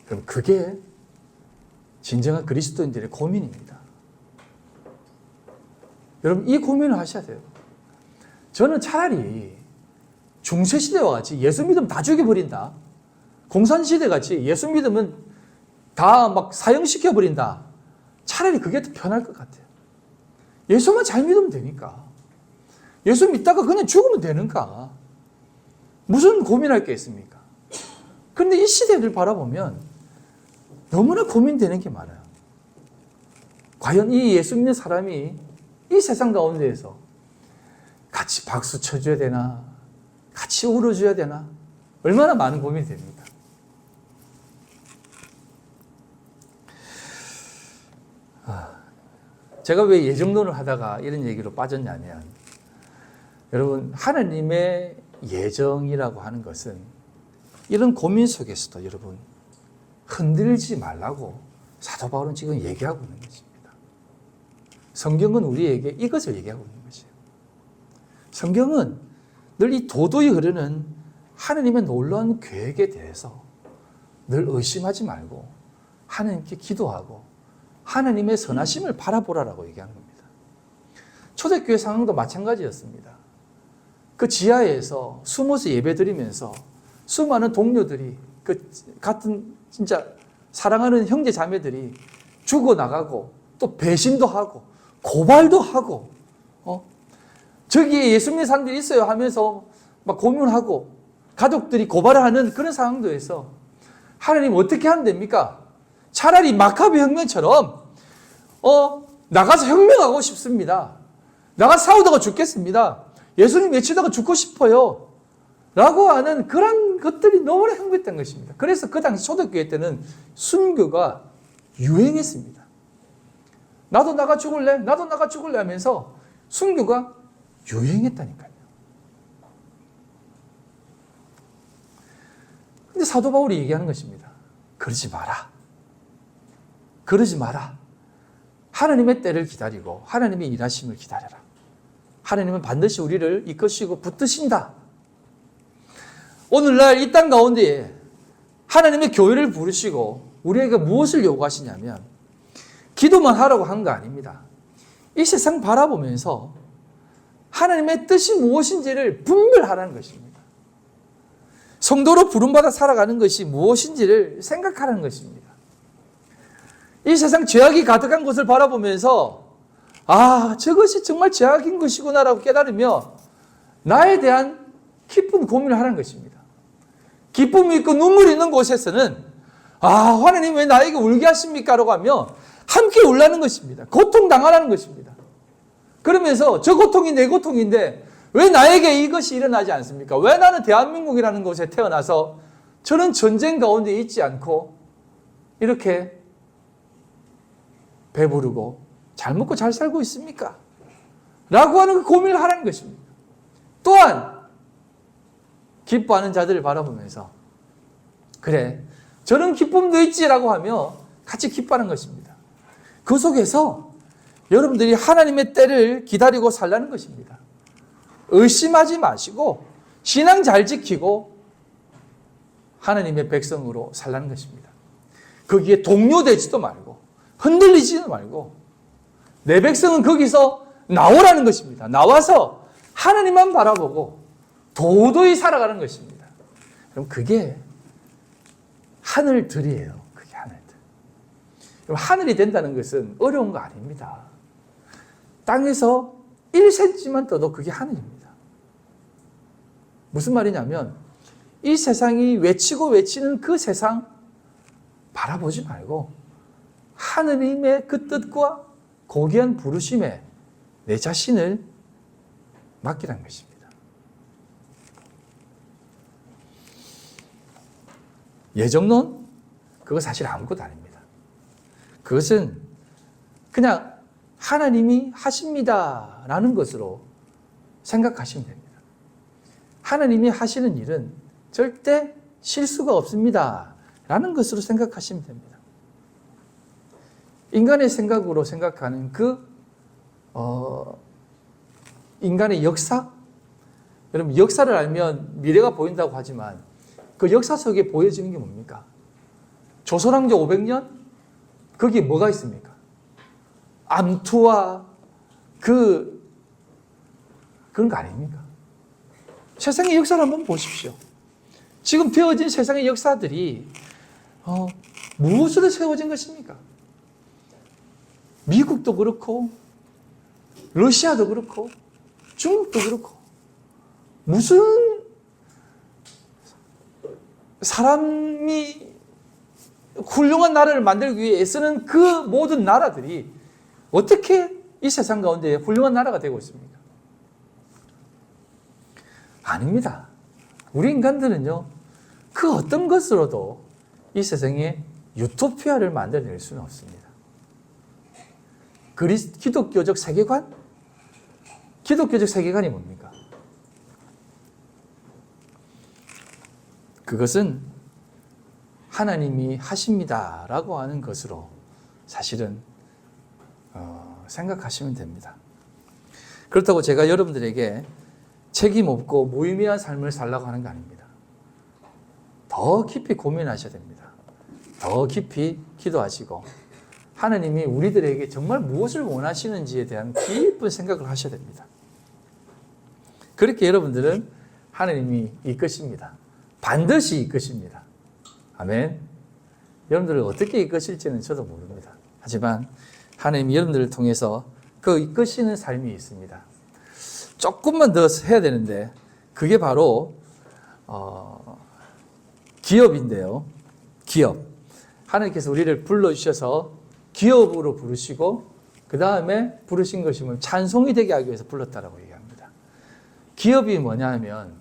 그럼 그게 진정한 그리스도인들의 고민입니다. 여러분, 이 고민을 하셔야 돼요. 저는 차라리 중세시대와 같이 예수 믿으면 다 죽여버린다. 공산시대 같이 예수 믿으면 다 막 사형시켜버린다. 차라리 그게 더 편할 것 같아요. 예수만 잘 믿으면 되니까. 예수 믿다가 그냥 죽으면 되는가. 무슨 고민할 게 있습니까? 그런데 이 시대를 바라보면 너무나 고민되는 게 많아요. 과연 이 예수 믿는 사람이 이 세상 가운데에서 같이 박수 쳐줘야 되나? 같이 울어줘야 되나? 얼마나 많은 고민이 됩니까? 제가 왜 예정론을 하다가 이런 얘기로 빠졌냐면, 여러분, 하나님의 예정이라고 하는 것은 이런 고민 속에서도 여러분 흔들지 말라고 사도 바울은 지금 얘기하고 있는 것입니다. 성경은 우리에게 이것을 얘기하고 있는 것이에요. 성경은 늘 이 도도히 흐르는 하나님의 놀라운 계획에 대해서 늘 의심하지 말고 하나님께 기도하고 하나님의 선하심을 바라보라라고 얘기하는 겁니다. 초대교회 상황도 마찬가지였습니다. 그 지하에서 숨어서 예배드리면서 수많은 동료들이, 그 같은 진짜 사랑하는 형제 자매들이 죽어나가고 또 배신도 하고 고발도 하고, 저기에 예수 믿는 사람들이 있어요 하면서 막 고민하고 가족들이 고발을 하는 그런 상황도에서 하나님 어떻게 하면 됩니까? 차라리 마카베 혁명처럼 나가서 혁명하고 싶습니다. 나가서 싸우다가 죽겠습니다. 예수님 외치다가 죽고 싶어요. 라고 하는 그런 것들이 너무나 행복했던 것입니다. 그래서 그 당시 초대교회 때는 순교가 유행했습니다. 나도 나가 죽을래? 나도 나가 죽을래? 하면서 순교가 유행했다니까요. 근데 사도 바울이 얘기하는 것입니다. 그러지 마라. 그러지 마라. 하나님의 때를 기다리고 하나님의 일하심을 기다려라. 하나님은 반드시 우리를 이끄시고 붙드신다. 오늘날 이 땅 가운데에 하나님의 교회를 부르시고 우리에게 무엇을 요구하시냐면 기도만 하라고 한 거 아닙니다. 이 세상 바라보면서 하나님의 뜻이 무엇인지를 분별하라는 것입니다. 성도로 부름받아 살아가는 것이 무엇인지를 생각하라는 것입니다. 이 세상 죄악이 가득한 것을 바라보면서 저것이 정말 죄악인 것이구나라고 깨달으며 나에 대한 깊은 고민을 하라는 것입니다. 기쁨이 있고 눈물이 있는 곳에서는 하나님 왜 나에게 울게 하십니까? 라고 하며 함께 울라는 것입니다. 고통당하라는 것입니다. 그러면서 저 고통이 내 고통인데 왜 나에게 이것이 일어나지 않습니까? 왜 나는 대한민국이라는 곳에 태어나서 저는 전쟁 가운데 있지 않고 이렇게 배부르고 잘 먹고 잘 살고 있습니까? 라고 하는 그 고민을 하라는 것입니다. 또한 기뻐하는 자들을 바라보면서 그래 저런 기쁨도 있지라고 하며 같이 기뻐하는 것입니다. 그 속에서 여러분들이 하나님의 때를 기다리고 살라는 것입니다. 의심하지 마시고 신앙 잘 지키고 하나님의 백성으로 살라는 것입니다. 거기에 동요되지도 말고 흔들리지도 말고 내 백성은 거기서 나오라는 것입니다. 나와서 하나님만 바라보고 도도히 살아가는 것입니다. 그럼 그게 하늘들이에요. 그게 하늘들. 그럼 하늘이 된다는 것은 어려운 거 아닙니다. 땅에서 1cm만 떠도 그게 하늘입니다. 무슨 말이냐면 이 세상이 외치고 외치는 그 세상 바라보지 말고 하느님의 그 뜻과 고귀한 부르심에 내 자신을 맡기라는 것입니다. 예정론? 그거 사실 아무것도 아닙니다. 그것은 그냥 하나님이 하십니다 라는 것으로 생각하시면 됩니다. 하나님이 하시는 일은 절대 실수가 없습니다 라는 것으로 생각하시면 됩니다. 인간의 생각으로 생각하는 인간의 역사? 여러분 역사를 알면 미래가 보인다고 하지만 그 역사 속에 보여지는 게 뭡니까? 조선왕조 500년? 거기에 뭐가 있습니까? 암투와 그런 거 아닙니까? 세상의 역사를 한번 보십시오. 지금 되어진 세상의 역사들이 무엇으로 세워진 것입니까? 미국도 그렇고 러시아도 그렇고 중국도 그렇고 무슨 사람이 훌륭한 나라를 만들기 위해 애쓰는 그 모든 나라들이 어떻게 이 세상 가운데 훌륭한 나라가 되고 있습니까? 아닙니다. 우리 인간들은요, 그 어떤 것으로도 이 세상에 유토피아를 만들어낼 수는 없습니다. 기독교적 세계관? 기독교적 세계관이 뭡니까? 그것은 하나님이 하십니다 라고 하는 것으로 사실은 생각하시면 됩니다. 그렇다고 제가 여러분들에게 책임 없고 무의미한 삶을 살라고 하는 거 아닙니다. 더 깊이 고민하셔야 됩니다. 더 깊이 기도하시고 하나님이 우리들에게 정말 무엇을 원하시는지에 대한 깊은 생각을 하셔야 됩니다. 그렇게 여러분들은 하나님이 이끄십니다. 반드시 이끄십니다. 아멘. 여러분들을 어떻게 이끄실지는 저도 모릅니다. 하지만 하나님이 여러분들을 통해서 그 이끄시는 삶이 있습니다. 조금만 더 해야 되는데 그게 바로 기업인데요. 기업. 하나님께서 우리를 불러주셔서 기업으로 부르시고 그 다음에 부르신 것이면 찬송이 되게 하기 위해서 불렀다라고 얘기합니다. 기업이 뭐냐 하면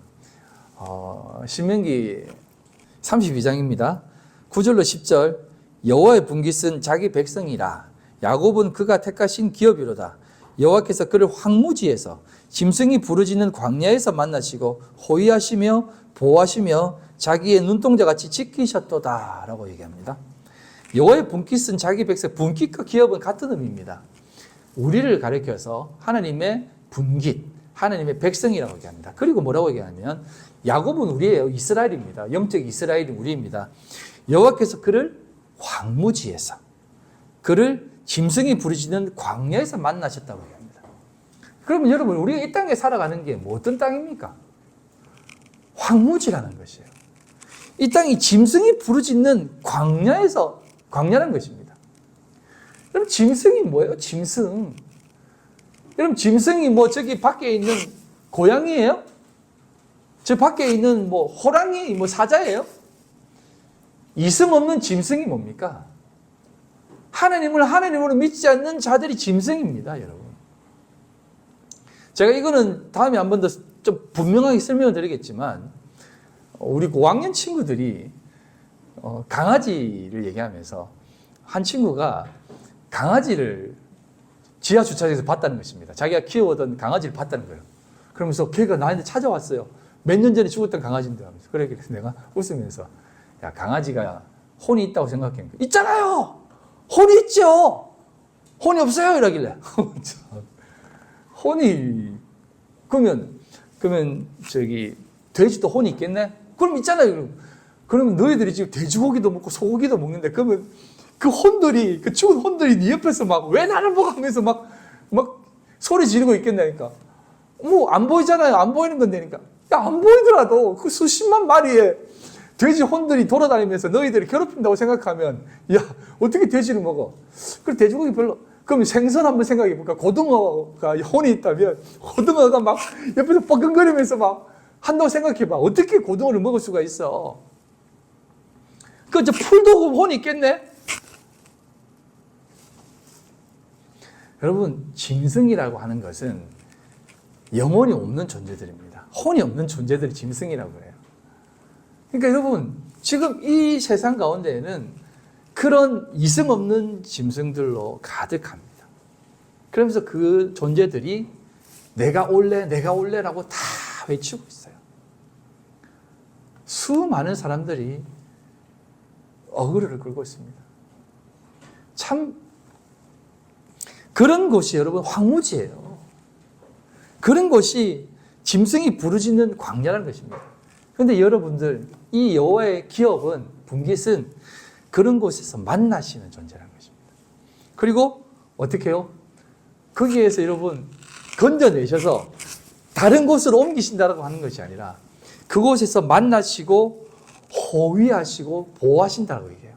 신명기 32장입니다. 9절로 10절. 여호와의 분깃은 자기 백성이라. 야곱은 그가 택하신 기업이로다. 여호와께서 그를 황무지에서 짐승이 부르짖는 광야에서 만나시고 호위하시며 보호하시며 자기의 눈동자같이 지키셨도다 라고 얘기합니다. 여호와의 분깃은 자기 백성, 분깃과 기업은 같은 의미입니다. 우리를 가리켜서 하나님의 분깃, 하나님의 백성이라고 얘기합니다. 그리고 뭐라고 얘기하냐면 야곱은 우리예요. 이스라엘입니다. 영적 이스라엘이 우리입니다. 여호와께서 그를 황무지에서, 그를 짐승이 부르짖는 광야에서 만나셨다고 얘기합니다. 그러면 여러분, 우리가 이 땅에 살아가는 게 뭐 어떤 땅입니까? 황무지라는 것이에요. 이 땅이 짐승이 부르짖는 광야라는 것입니다. 그럼 짐승이 뭐예요? 짐승. 여러분, 짐승이 뭐 저기 밖에 있는 고양이예요? 저 밖에 있는 뭐 호랑이, 뭐 사자예요? 이승 없는 짐승이 뭡니까? 하나님을 하나님으로 믿지 않는 자들이 짐승입니다, 여러분. 제가 이거는 다음에 한 번 더 좀 분명하게 설명을 드리겠지만, 우리 고학년 친구들이 강아지를 얘기하면서 한 친구가 강아지를 지하 주차장에서 봤다는 것입니다. 자기가 키워오던 강아지를 봤다는 거예요. 그러면서 걔가 나한테 찾아왔어요. 몇 년 전에 죽었던 강아지인데 하면서. 그래서 내가 웃으면서, 야, 강아지가 혼이 있다고 생각해. 있잖아요! 혼이 있죠! 혼이 없어요! 이러길래. 혼이, 그러면 저기, 돼지도 혼이 있겠네? 그럼 있잖아요. 그러면 너희들이 지금 돼지고기도 먹고 소고기도 먹는데, 그러면 그 혼들이, 그 죽은 혼들이 네 옆에서 막, 왜 나를 보고 하면서 막 소리 지르고 있겠냐니까. 뭐, 안 보이잖아요. 안 보이는 건데니까. 야, 안 보이더라도 그 수십만 마리의 돼지 혼들이 돌아다니면서 너희들이 괴롭힌다고 생각하면, 야, 어떻게 돼지를 먹어? 그리고 돼지고기 별로. 그럼 생선 한번 생각해 볼까? 고등어가 혼이 있다면, 고등어가 막 옆에서 뻐근거리면서 막 한다고 생각해 봐. 어떻게 고등어를 먹을 수가 있어? 저 풀도 혼이 있겠네? 여러분, 짐승이라고 하는 것은 영혼이 없는 존재들입니다. 혼이 없는 존재들이 짐승이라고 해요. 그러니까 여러분, 지금 이 세상 가운데에는 그런 이승 없는 짐승들로 가득합니다. 그러면서 그 존재들이 내가 올래라고 다 외치고 있어요. 수많은 사람들이 어그로를 끌고 있습니다. 참, 그런 곳이 여러분 황무지예요. 그런 곳이 짐승이 부르짖는 광야라는 것입니다. 그런데 여러분들, 이 여호와의 기업은, 분깃은 그런 곳에서 만나시는 존재라는 것입니다. 그리고 어떻게 해요? 거기에서 여러분 건져내셔서 다른 곳으로 옮기신다고 하는 것이 아니라 그곳에서 만나시고 호위하시고 보호하신다고 얘기해요.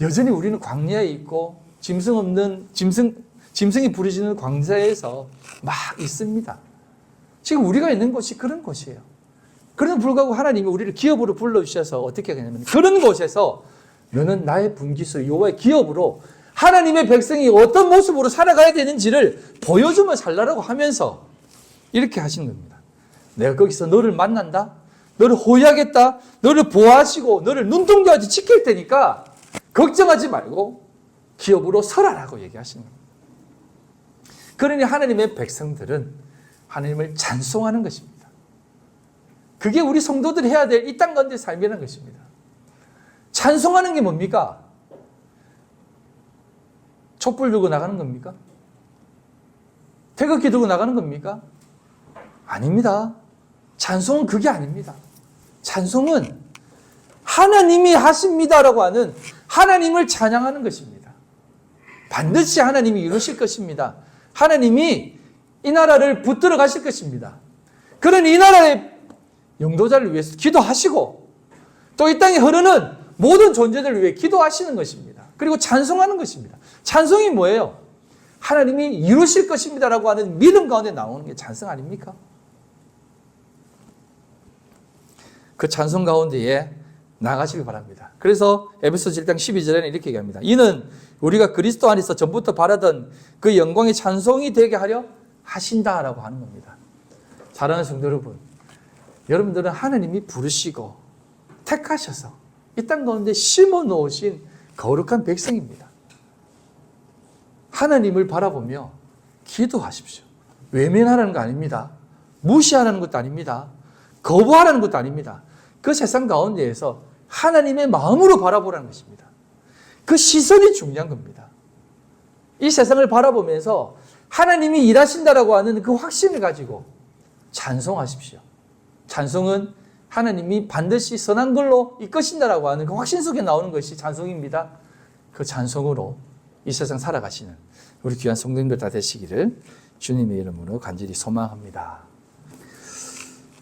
여전히 우리는 광야에 있고 짐승이 부르짖는 광야에서 막 있습니다. 지금 우리가 있는 곳이 그런 곳이에요. 그럼에도 불구하고 하나님이 우리를 기업으로 불러주셔서 어떻게 하냐면, 그런 곳에서 너는 나의 분깃으로, 여호와의 기업으로 하나님의 백성이 어떤 모습으로 살아가야 되는지를 보여주며 살라라고 하면서 이렇게 하신 겁니다. 내가 거기서 너를 만난다, 너를 호위하겠다, 너를 보호하시고 너를 눈동자같이 지킬 테니까 걱정하지 말고 기업으로 서라라고 얘기하시는 겁니다. 그러니 하나님의 백성들은 하나님을 찬송하는 것입니다. 그게 우리 성도들이 해야 될 이 땅 가운데 삶이라는 것입니다. 찬송하는 게 뭡니까? 촛불 들고 나가는 겁니까? 태극기 들고 나가는 겁니까? 아닙니다. 찬송은 그게 아닙니다. 찬송은 하나님이 하십니다라고 하는 하나님을 찬양하는 것입니다. 반드시 하나님이 이루실 것입니다. 하나님이 이 나라를 붙들어 가실 것입니다. 그런 이 나라의 영도자를 위해서 기도하시고 또 이 땅에 흐르는 모든 존재들을 위해 기도하시는 것입니다. 그리고 찬송하는 것입니다. 찬송이 뭐예요? 하나님이 이루실 것입니다라고 하는 믿음 가운데 나오는 게 찬송 아닙니까? 그 찬송 가운데에 나가시길 바랍니다. 그래서 에베소서 1장 12절에는 이렇게 얘기합니다. 이는 우리가 그리스도 안에서 전부터 바라던 그 영광의 찬송이 되게 하려 하신다라고 하는 겁니다. 사랑하는 성도 여러분, 여러분들은 하나님이 부르시고 택하셔서 이 땅 가운데 심어 놓으신 거룩한 백성입니다. 하나님을 바라보며 기도하십시오. 외면하라는 거 아닙니다. 무시하라는 것도 아닙니다. 거부하라는 것도 아닙니다. 그 세상 가운데에서 하나님의 마음으로 바라보라는 것입니다. 그 시선이 중요한 겁니다. 이 세상을 바라보면서 하나님이 일하신다라고 하는 그 확신을 가지고 찬송하십시오. 찬송은 하나님이 반드시 선한 걸로 이끄신다라고 하는 그 확신 속에 나오는 것이 찬송입니다. 그 찬송으로 이 세상 살아가시는 우리 귀한 성도님들 다 되시기를 주님의 이름으로 간절히 소망합니다.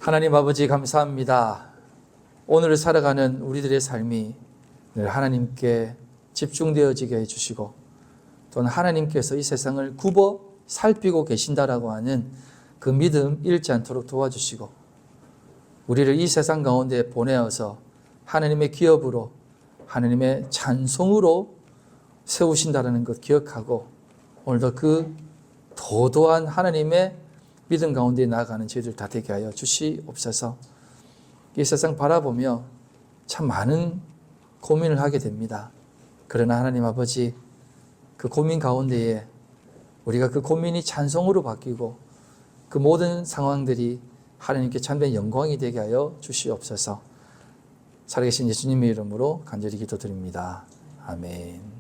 하나님 아버지 감사합니다. 오늘을 살아가는 우리들의 삶이 늘 하나님께 집중되어지게 해주시고 또는 하나님께서 이 세상을 굽어 살피고 계신다라고 하는 그 믿음 잃지 않도록 도와주시고 우리를 이 세상 가운데 보내어서 하나님의 기업으로 하나님의 찬송으로 세우신다는 것 기억하고 오늘도 그 도도한 하나님의 믿음 가운데 나아가는 저희들 다 되게 하여 주시옵소서. 이 세상 바라보며 참 많은 고민을 하게 됩니다. 그러나 하나님 아버지 그 고민 가운데에 우리가 그 고민이 찬송으로 바뀌고 그 모든 상황들이 하나님께 참된 영광이 되게 하여 주시옵소서. 살아계신 예수님의 이름으로 간절히 기도드립니다. 아멘.